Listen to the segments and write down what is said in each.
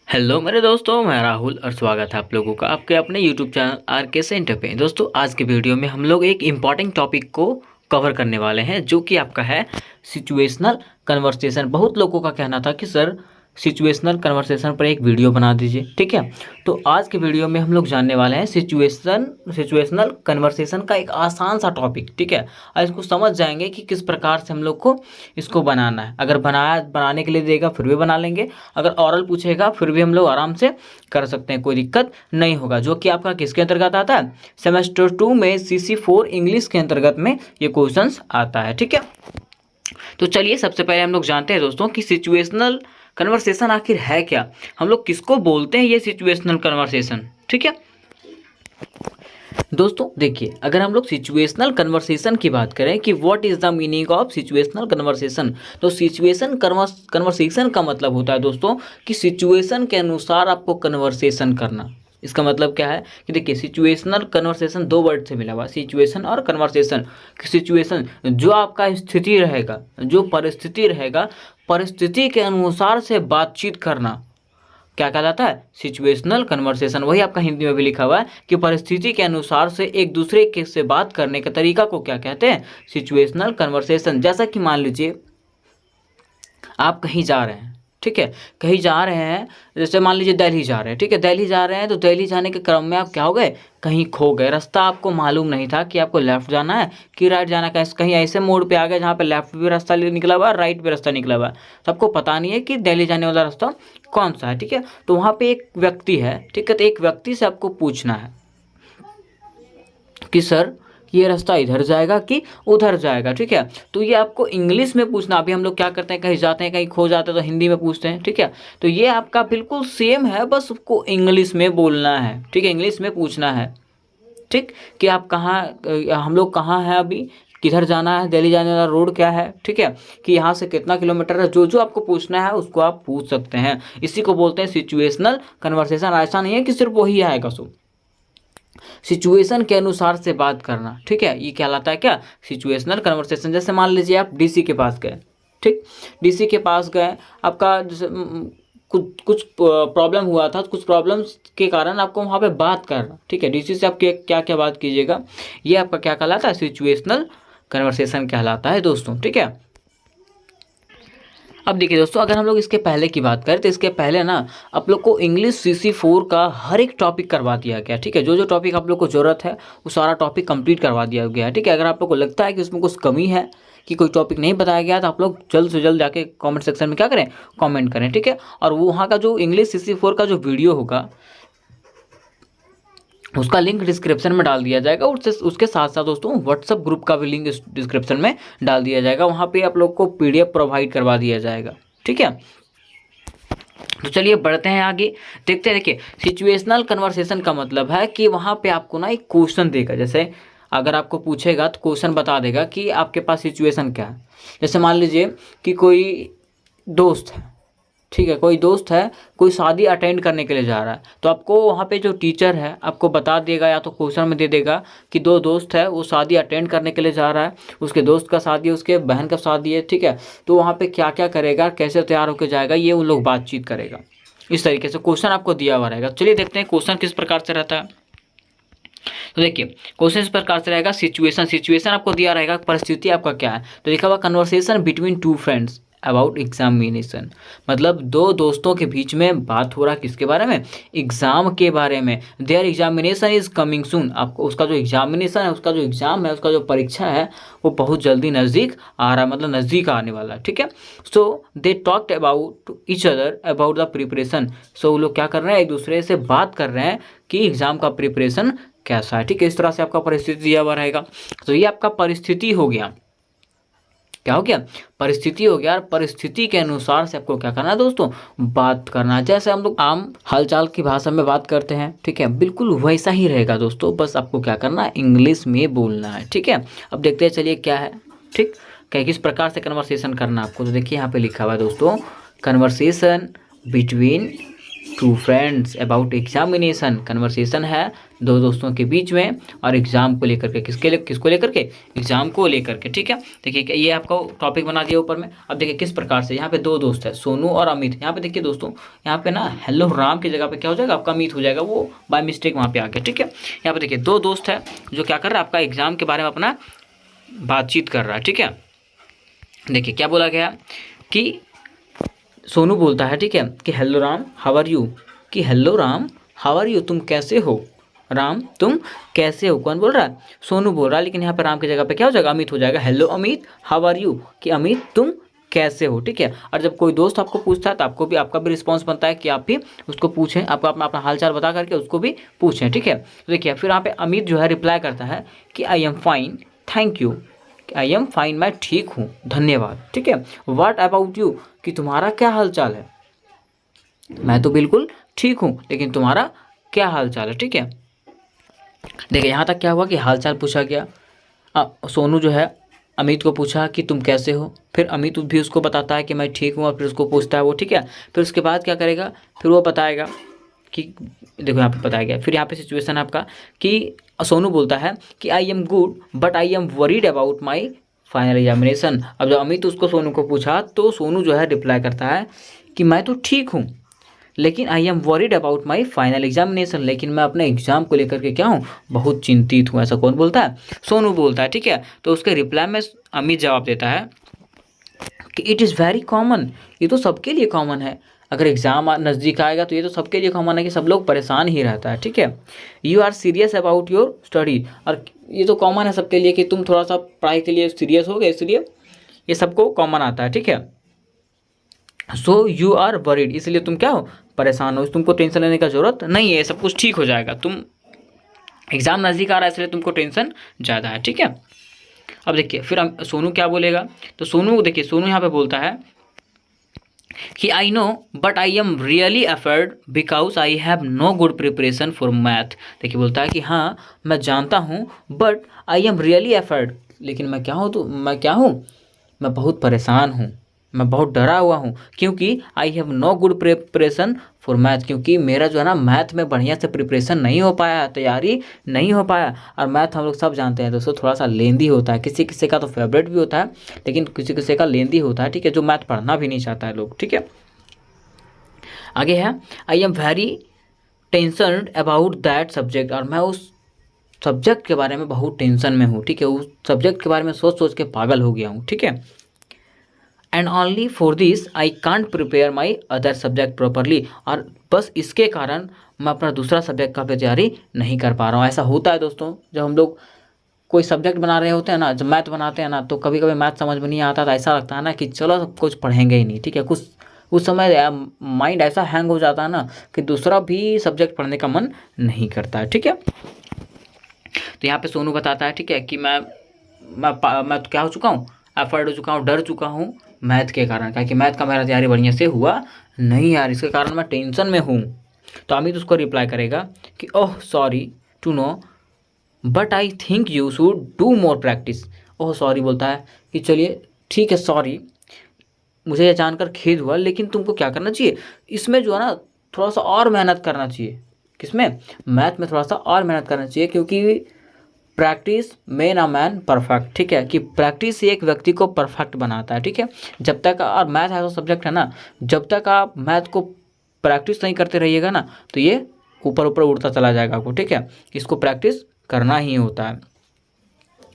Hello मेरे दोस्तों, मैं राहुल और स्वागत है आप लोगों का आपके अपने यूट्यूब चैनल आर के सेंटर पे। दोस्तों, आज के वीडियो में हम लोग एक इम्पॉर्टेंट टॉपिक को कवर करने वाले हैं जो कि आपका है सिचुएशनल कन्वर्सेशन। बहुत लोगों का कहना था कि सर सिचुएशनल कन्वर्सेशन पर एक वीडियो बना दीजिए, ठीक है। तो आज के वीडियो में हम लोग जानने वाले हैं सिचुएशनल कन्वर्सेशन का एक आसान सा टॉपिक, ठीक है। और इसको समझ जाएंगे कि किस प्रकार से हम लोग को इसको बनाना है। अगर बनाने के लिए देगा फिर भी बना लेंगे, अगर ऑरल पूछेगा फिर भी हम लोग आराम से कर सकते हैं, कोई दिक्कत नहीं होगा। जो कि आपका किसके अंतर्गत आता है, सेमेस्टर 2 में CC4 इंग्लिश के अंतर्गत में ये क्वेश्चन आता है, ठीक है। तो चलिए सबसे पहले हम लोग जानते हैं दोस्तों कि सिचुएशनल कन्वर्सेशन आखिर है क्या, हम लोग किसको बोलते हैं ये सिचुएशनल कन्वर्सेशन, ठीक है। दोस्तों देखिए, अगर हम लोग सिचुएशनल कन्वर्सेशन की बात करें कि what is the meaning of situational conversation, तो सिचुएशन कन्वर्सेशन का मतलब होता है दोस्तों कि सिचुएशन के अनुसार आपको कन्वर्सेशन करना। इसका मतलब क्या है कि देखिए, सिचुएशनल कन्वर्सेशन दो वर्ड से मिला हुआ, सिचुएशन और कन्वर्सेशन। सिचुएशन जो आपका स्थिति रहेगा, जो परिस्थिति रहेगा, परिस्थिति के अनुसार से बातचीत करना क्या कहलाता है, सिचुएशनल कन्वर्सेशन। वही आपका हिंदी में भी लिखा हुआ है कि परिस्थिति के अनुसार से एक दूसरे के से बात करने के तरीका को क्या कहते हैं, सिचुएशनल कन्वर्सेशन। जैसा कि मान लीजिए आप कहीं जा रहे हैं, ठीक है, कहीं जा रहे हैं, जैसे मान लीजिए दिल्ली जा रहे हैं, ठीक है, दिल्ली जा रहे हैं। तो दिल्ली जाने के क्रम में आप क्या हो गए, कहीं खो गए, रास्ता आपको मालूम नहीं था कि आपको लेफ्ट जाना है कि राइट जाना है। कहीं ऐसे मोड़ पे आ गए जहाँ पे लेफ्ट भी रास्ता निकला हुआ है, राइट भी रास्ता निकला हुआ है, तो आपको पता नहीं है कि दिल्ली जाने वाला रास्ता कौन सा है, ठीक है। तो वहाँ पे एक व्यक्ति है, ठीक है, तो एक व्यक्ति से आपको पूछना है कि सर ये रास्ता इधर जाएगा कि उधर जाएगा, ठीक है। तो ये आपको इंग्लिश में पूछना। अभी हम लोग क्या करते हैं, कहीं जाते हैं कहीं खो जाते हैं तो हिंदी में पूछते हैं, ठीक है। तो ये आपका बिल्कुल सेम है, बस उसको इंग्लिश में बोलना है, ठीक है, इंग्लिश में पूछना है, ठीक। कि आप कहाँ, हम लोग कहाँ हैं अभी, किधर जाना है, दिल्ली जाने वाला रोड क्या है, ठीक है, कि यहाँ से कितना किलोमीटर है, जो जो आपको पूछना है उसको आप पूछ सकते हैं। इसी को बोलते हैं सिचुएशनल कन्वर्सेशन। ऐसा नहीं है कि सिर्फ वही आएगा, सो सिचुएशन के अनुसार से बात करना, ठीक है, ये कहलाता है क्या, सिचुएशनल कन्वर्सेशन। जैसे मान लीजिए आप डीसी के पास गए, ठीक, डीसी के पास गए, आपका जैसे कुछ प्रॉब्लम हुआ था, कुछ प्रॉब्लम्स के कारण आपको वहाँ पे बात करना, ठीक है। डीसी से आप क्या क्या बात कीजिएगा, ये आपका क्या कहलाता है, सिचुएशनल कन्वर्सेशन कहलाता है दोस्तों, ठीक है। अब देखिए दोस्तों, अगर हम लोग इसके पहले की बात करें तो इसके पहले ना आप लोग को इंग्लिश CC4 का हर एक टॉपिक करवा दिया गया, ठीक है। जो जो टॉपिक आप लोग को ज़रूरत है वो सारा टॉपिक कंप्लीट करवा दिया गया है, ठीक है। अगर आप लोग को लगता है कि उसमें कुछ कमी है, कि कोई टॉपिक नहीं बताया गया, तो आप लोग जल्द से जल्द जाके कमेंट सेक्शन में क्या करें, कमेंट करें, ठीक है। और वो वहाँ का जो इंग्लिश CC4 का जो वीडियो होगा उसका लिंक डिस्क्रिप्शन में डाल दिया जाएगा। उसके साथ साथ दोस्तों व्हाट्सअप ग्रुप का भी लिंक डिस्क्रिप्शन में डाल दिया जाएगा। वहाँ पे आप लोग को PDF प्रोवाइड करवा दिया जाएगा, ठीक है। तो चलिए बढ़ते हैं आगे, देखते हैं। देखिए, सिचुएशनल कन्वर्सेशन का मतलब है कि वहाँ पे आपको ना एक क्वेश्चन देगा। जैसे अगर आपको पूछेगा तो क्वेश्चन बता देगा कि आपके पास सिचुएशन क्या है। जैसे मान लीजिए कि कोई दोस्त है, ठीक है, कोई दोस्त है, कोई शादी अटेंड करने के लिए जा रहा है, तो आपको वहाँ पे जो टीचर है आपको बता देगा या तो क्वेश्चन में दे देगा कि दो दोस्त है, वो शादी अटेंड करने के लिए जा रहा है, उसके दोस्त का शादी है, उसके बहन का शादी है, ठीक है। तो वहाँ पे क्या क्या करेगा, कैसे तैयार होकर जाएगा, ये उन लोग बातचीत करेगा। इस तरीके से क्वेश्चन आपको दिया हुआ रहेगा। चलिए देखते हैं क्वेश्चन किस प्रकार से रहता है। तो देखिए, क्वेश्चन इस प्रकार से रहेगा, सिचुएशन आपको दिया रहेगा, परिस्थिति आपका क्या है, तो लिखा हुआ conversation between two friends about examination. मतलब दो दोस्तों के बीच में बात हो रहा है किसके बारे में, एग्जाम के बारे में। There examination is coming soon. आपको उसका जो एग्जामिनेशन है, उसका जो एग्जाम है, उसका जो परीक्षा है वो बहुत जल्दी नज़दीक आ रहा है, मतलब नज़दीक आने वाला है, ठीक है। So they talked about each other about the preparation. So वो लोग क्या कर रहे हैं, एक दूसरे से बात कर रहे हैं कि एग्जाम का प्रिपरेशन कैसा है, ठीक है। इस तरह से आपका परिस्थिति दिया हुआ रहेगा। तो ये आपका परिस्थिति हो गया, क्या हो गया, परिस्थिति हो गया। और परिस्थिति के अनुसार से आपको क्या करना है दोस्तों, बात करना है। जैसे हम लोग आम हालचाल की भाषा में बात करते हैं, ठीक है, बिल्कुल वैसा ही रहेगा दोस्तों, बस आपको क्या करना है, इंग्लिश में बोलना है, ठीक है। अब देखते हैं चलिए क्या है, ठीक, क्या किस प्रकार से कन्वर्सेशन करना है आपको। तो देखिए यहाँ पे लिखा हुआ है दोस्तों, conversation between two friends about examination, conversation है दो दोस्तों के बीच में और एग्जाम को लेकर के, किसको लेकर के, एग्जाम को लेकर के। ठीक है, देखिए ये आपका टॉपिक बना दिया ऊपर में। अब देखिए किस प्रकार से, यहाँ पे दो दोस्त है सोनू और अमित। यहाँ पे देखिए दोस्तों, यहाँ पे ना हेलो राम की जगह पे क्या हो जाएगा, आपका अमित हो जाएगा, वो बाय मिस्टेक वहाँ पे आ गया। ठीक है, यहाँ पे देखिए दो दोस्त है जो क्या कर रहा है, आपका एग्जाम के बारे में अपना बातचीत कर रहा है। ठीक है, देखिए क्या बोला गया कि सोनू बोलता है, ठीक है, कि hello Ram how are you, कि hello Ram how are you, तुम कैसे हो, राम तुम कैसे हो। कौन बोल रहा है, सोनू बोल रहा है, लेकिन यहाँ पे राम की जगह पे क्या हो जाएगा, अमित हो जाएगा। Hello Amit how are you, कि अमित तुम कैसे हो। ठीक है, और जब कोई दोस्त आपको पूछता है तो आपका भी रिस्पॉन्स बनता है कि आप भी उसको पूछें, आपको अपना हालचाल बता करके उसको भी पूछें। ठीक है, तो देखिए फिर यहाँ पे अमित जो है रिप्लाई करता है कि I am fine thank you, I am fine, मैं ठीक हूँ धन्यवाद। ठीक है, व्हाट अबाउट यू, कि तुम्हारा क्या हाल चाल है, मैं तो बिल्कुल ठीक हूँ, लेकिन तुम्हारा क्या हाल चाल है। ठीक है, देखिए यहाँ तक क्या हुआ कि हाल चाल पूछा गया। सोनू जो है अमित को पूछा कि तुम कैसे हो, फिर अमित भी उसको बताता है कि मैं ठीक हूँ, और फिर उसको पूछता है वो। ठीक है, फिर उसके बाद क्या करेगा, फिर वो बताएगा कि देखो यहाँ पे बताया गया। फिर यहाँ पे सिचुएशन आपका कि सोनू बोलता है कि I am good but I am worried about my final examination. अब जब अमित उसको सोनू को पूछा तो सोनू जो है रिप्लाई करता है कि मैं तो ठीक हूँ, लेकिन I am worried about my final examination, लेकिन मैं अपने एग्जाम को लेकर के क्या हूँ, बहुत चिंतित हूँ। ऐसा कौन बोलता है, सोनू बोलता है। ठीक है, तो उसके रिप्लाई में अमित जवाब देता है कि इट इज़ वेरी कॉमन, ये तो सबके लिए कॉमन है, अगर एग्ज़ाम नज़दीक आएगा तो ये तो सबके लिए कॉमन है कि सब लोग परेशान ही रहता है। ठीक है, you are serious about your study, और ये तो कॉमन है सबके लिए कि तुम थोड़ा सा पढ़ाई के लिए सीरियस हो गए, इसलिए ये सबको कॉमन आता है। ठीक है, सो यू आर वरीड, इसलिए तुम क्या हो, परेशान हो, तुमको टेंशन लेने का जरूरत नहीं है, सब कुछ ठीक हो जाएगा, तुम एग्ज़ाम नज़दीक आ रहा है इसलिए तुमको टेंशन ज़्यादा है। ठीक है, अब देखिए फिर सोनू क्या बोलेगा, तो सोनू देखिए सोनू यहाँ पे बोलता है कि I know but I am really afraid because I have no good preparation for math. देखिए बोलता है कि हाँ मैं जानता हूँ, but I am really afraid, लेकिन मैं क्या हूँ, तो मैं क्या हूँ, मैं बहुत परेशान हूँ, मैं बहुत डरा हुआ हूँ, क्योंकि I have no good preparation for math, क्योंकि मेरा जो है ना मैथ में बढ़िया से प्रिपरेशन नहीं हो पाया, तैयारी नहीं हो पाया। और मैथ हम लोग सब जानते हैं दोस्तों थोड़ा सा लेंदी होता है, किसी किसी का तो फेवरेट भी होता है, लेकिन किसी किसी का लेंदी होता है। ठीक है, जो मैथ पढ़ना भी नहीं चाहता है लोग। ठीक है, आगे है I am very tensed about that subject, और मैं उस सब्जेक्ट के बारे में बहुत टेंशन में हूँ। ठीक है, उस सब्जेक्ट के बारे में सोच सोच के पागल हो गया हूँ। ठीक है, and only for this I can't prepare my other subject properly, और बस इसके कारण मैं अपना दूसरा सब्जेक्ट का तैयारी नहीं कर पा रहा हूँ। ऐसा होता है दोस्तों, जब हम लोग कोई सब्जेक्ट बना रहे होते हैं ना, जब मैथ बनाते हैं ना, तो कभी कभी मैथ समझ में नहीं आता, तो ऐसा लगता है ना कि चलो सब कुछ पढ़ेंगे ही नहीं। ठीक है, कुछ उस समय माइंड ऐसा हैंग हो जाता है ना कि दूसरा भी सब्जेक्ट पढ़ने का मन नहीं करता है। ठीक है, तो यहाँ पे सोनू बताता है, ठीक है, कि मैं तो क्या हो चुका हूँ, एफर्ड हो चुका हूँ, डर चुका हूँ मैथ के कारण, क्या कि मैथ का मेरा तैयारी बढ़िया से हुआ नहीं यार, इसके कारण मैं टेंशन में हूँ। तो अमित उसको रिप्लाई करेगा कि oh sorry to know but I think you should do more practice. Oh sorry बोलता है कि चलिए ठीक है, सॉरी, मुझे ये जानकर खेद हुआ, लेकिन तुमको क्या करना चाहिए, इसमें जो है ना थोड़ा सा और मेहनत करना चाहिए। किसमें, मैथ में थोड़ा सा और मेहनत करना चाहिए, क्योंकि practice main a man perfect. ठीक है, कि प्रैक्टिस ही एक व्यक्ति को परफेक्ट बनाता है। ठीक है, जब तक, और मैथ ऐसा सब्जेक्ट है ना, जब तक आप मैथ को प्रैक्टिस नहीं करते रहिएगा ना, तो ये ऊपर ऊपर उड़ता चला जाएगा आपको। ठीक है, इसको प्रैक्टिस करना ही होता है।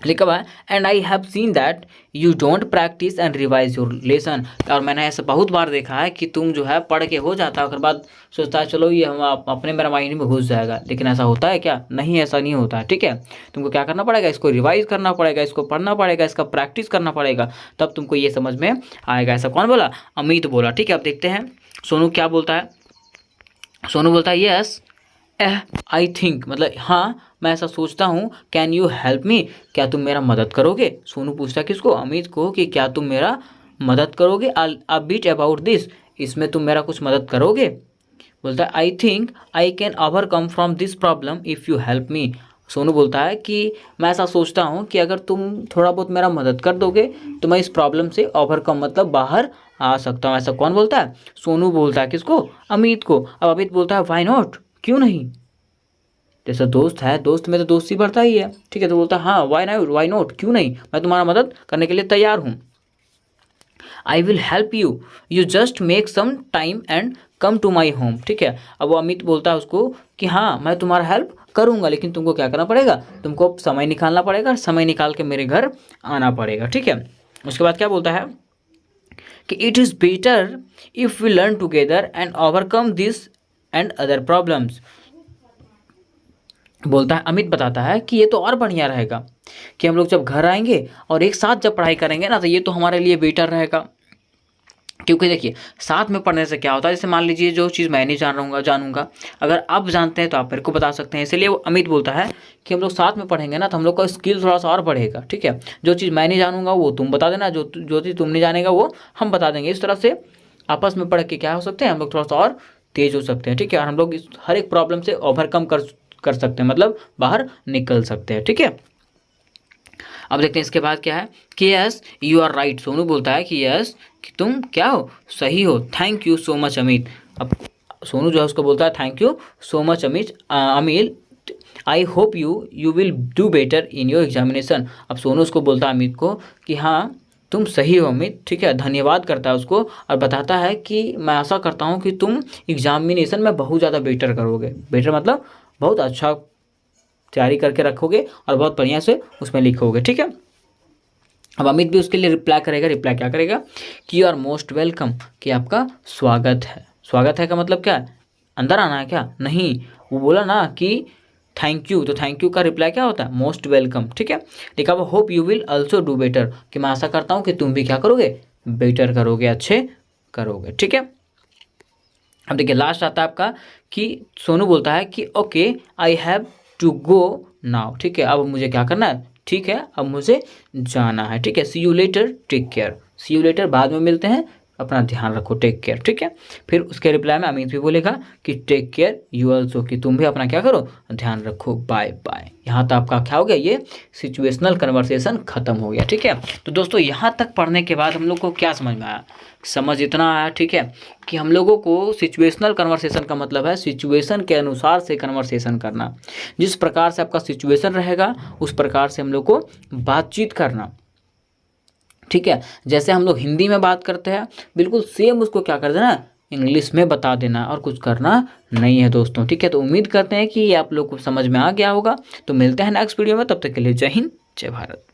लिखा हुआ है and I have seen that you don't practice and revise your lesson, और मैंने ऐसा बहुत बार देखा है कि तुम जो है पढ़ के हो जाता है, उसके बाद सोचता है चलो ये हम अपने मेरा माइंड में घुस जाएगा, लेकिन ऐसा होता है क्या, नहीं, ऐसा नहीं होता है। ठीक है, तुमको क्या करना पड़ेगा, इसको रिवाइज करना पड़ेगा, इसको पढ़ना पड़ेगा, इसका प्रैक्टिस करना पड़ेगा, तब तुमको ये समझ में आएगा। ऐसा कौन बोला, अमित बोला। ठीक है, अब देखते हैं सोनू क्या बोलता है। सोनू बोलता है यस आई थिंक, मतलब हाँ मैं ऐसा सोचता हूँ, कैन यू हेल्प मी, क्या तुम मेरा मदद करोगे। सोनू पूछता है किसको, अमित को, कि क्या तुम मेरा मदद करोगे, अ बिट अबाउट दिस, इसमें तुम मेरा कुछ मदद करोगे। बोलता है I think I can overcome from this problem if you help me. Sonu बोलता है कि मैं ऐसा सोचता हूँ कि अगर तुम थोड़ा बहुत मेरा मदद कर दोगे तो मैं इस प्रॉब्लम से ओवरकम मतलब बाहर आ सकता हूँ। ऐसा कौन बोलता है? सोनू बोलता है। किसको? अमित को। अब अमित बोलता है व्हाई नॉट, क्यों नहीं? जैसा दोस्त है, दोस्त में तो दोस्ती बढ़ता ही है, ठीक है। तो बोलता है हाँ वाई नॉट, क्यों नहीं, मैं तुम्हारा मदद करने के लिए तैयार हूँ। I will help you, you just make some time and come to my home, ठीक है। अब वो अमित बोलता है उसको कि हाँ मैं तुम्हारा हेल्प करूँगा, लेकिन तुमको क्या करना पड़ेगा, तुमको समय निकालना पड़ेगा, समय निकाल के मेरे घर आना पड़ेगा, ठीक है। उसके बाद क्या बोलता है कि it is better if we learn together and overcome this and other problems. बोलता है, अमित बताता है कि ये तो और बढ़िया रहेगा कि हम लोग जब घर आएंगे और एक साथ जब पढ़ाई करेंगे ना, तो ये तो हमारे लिए बेटर रहेगा। क्योंकि देखिए साथ में पढ़ने से क्या होता है, जैसे मान लीजिए जो चीज़ मैं नहीं जानूंगा, अगर आप जानते हैं तो आप मेरे को बता सकते हैं। इसलिए वो अमित बोलता है कि हम लोग साथ में पढ़ेंगे ना, तो हम लोग का स्किल थोड़ा सा और बढ़ेगा, ठीक है। जो चीज़ मैं नहीं जानूंगा वो तुम बता देना, जो चीज़ तुम नहीं जानेगा वो हम बता देंगे। इस तरह से आपस में पढ़ के क्या हो सकते हैं, हम लोग थोड़ा सा और तेज हो सकते हैं, ठीक है। और हम लोग इस हर एक प्रॉब्लम से ओवरकम कर सकते हैं, मतलब बाहर निकल सकते हैं, ठीक है। अब देखते हैं इसके बाद क्या है कि yes you are right. Sonu बोलता है कि यस कि तुम क्या हो, सही हो। Thank you so much Amit. अब सोनू जो है उसको बोलता है thank you so much Amit, I hope you will do better in your examination. अब सोनू उसको बोलता है अमित को कि हाँ तुम सही हो अमित, ठीक है। धन्यवाद करता है उसको और बताता है कि मैं आशा करता हूँ कि तुम एग्जामिनेशन में बहुत ज़्यादा बेटर करोगे। बेटर मतलब बहुत अच्छा तैयारी करके रखोगे और बहुत बढ़िया से उसमें लिखोगे, ठीक है। अब अमित भी उसके लिए रिप्लाई करेगा। रिप्लाई क्या करेगा कि यू आर मोस्ट वेलकम, कि आपका स्वागत है। स्वागत है का मतलब क्या है, अंदर आना है क्या? नहीं, वो बोला ना कि थैंक यू, तो थैंक यू का रिप्लाई क्या होता है, मोस्ट वेलकम, ठीक है। लिखा हुआ hope you will also do better, कि मैं आशा करता हूँ कि तुम भी क्या करोगे, बेटर करोगे, अच्छे करोगे, ठीक है। अब देखिए लास्ट आता है आपका कि सोनू बोलता है कि okay I have to go now, ठीक है। अब मुझे क्या करना है, ठीक है अब मुझे जाना है, ठीक है। See you later, take care. See you later, बाद में मिलते हैं, अपना ध्यान रखो, टेक केयर, ठीक है। फिर उसके रिप्लाई में अमित भी बोलेगा कि टेक केयर यू ऑल्सो, कि तुम भी अपना क्या करो, ध्यान रखो, बाय बाय। यहाँ तक आपका क्या हो गया, ये सिचुएशनल कन्वर्सेशन खत्म हो गया, ठीक है। तो दोस्तों यहाँ तक पढ़ने के बाद हम लोग को क्या समझ में आया, समझ इतना आया, ठीक है, कि हम लोगों को सिचुएशनल कन्वर्सेशन का मतलब है सिचुएशन के अनुसार से कन्वर्सेशन करना। जिस प्रकार से आपका सिचुएशन रहेगा उस प्रकार से हम लोग को बातचीत करना, ठीक है। जैसे हम लोग हिंदी में बात करते हैं बिल्कुल सेम उसको क्या कर देना, इंग्लिश में बता देना, और कुछ करना नहीं है दोस्तों, ठीक है। तो उम्मीद करते हैं कि ये आप लोग को समझ में आ गया होगा। तो मिलते हैं नेक्स्ट वीडियो में, तब तक के लिए जय हिंद, जय भारत।